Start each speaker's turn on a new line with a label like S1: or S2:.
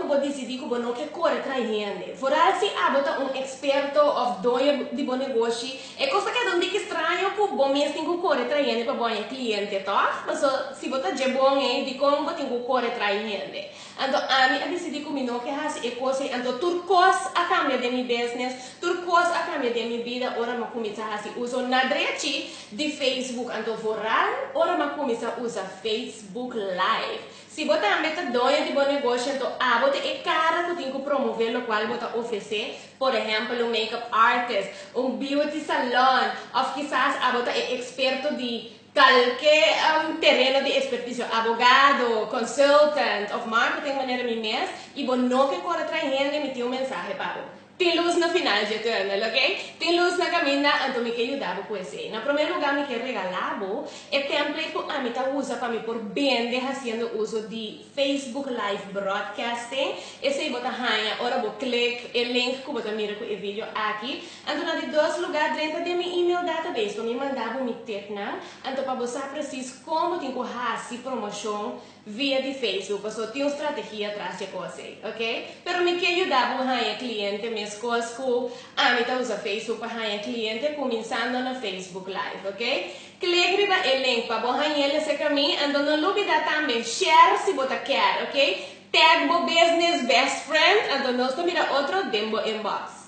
S1: que vou decidir que vou não quer correr traindo. Fora se abota experto of dono de bom negócio, é coisa que não diga estranho que bom mês tem que correr traindo para bom cliente, tá? Mas se você já bom de como tem que correr traindo. Então, a mim decidi que não quer fazer coisa, então turcos a cambio de minha business, turcos a cambio de minha vida, ora eu comecei a fazer uso na direita de Facebook, então fora, ora eu comecei a usar Facebook Live. Se você é metadona de bom negócio, então você é cara que tem que promover, o qual você oferecer, por exemplo, um make-up artist, um beauty salon, ou quizás você é experto de qualquer terreno de expertise, abogado, consultant, of marketing, maneira mês, e você não quer correr atrás de emitir mensagem para você. Tem luz no final de tunnel, ok? Tem luz na caminha, então me quer ajudar com isso. No primeiro lugar, me quer regalar o template que a mim usa para me por vender fazendo uso de Facebook Live Broadcasting. Esse aí bota rainha, ora vou clicar o link que bota mira com o vídeo aqui. Então, na de dois lugares dentro de meu email database, para me mandar o meu tecna. Então, para você precisa como tem que fazer promoção via de Facebook, só tem uma estratégia atrás de você, ok? Pero me quer ajudar a ganhar cliente, minhas coisas que a mim usa Facebook para ganhar cliente, começando no Facebook Live, ok? Clique no link para ganhar esse caminho, então não olvide também share se você quer, ok? Tag o business best friend, então nós também outro demo inbox.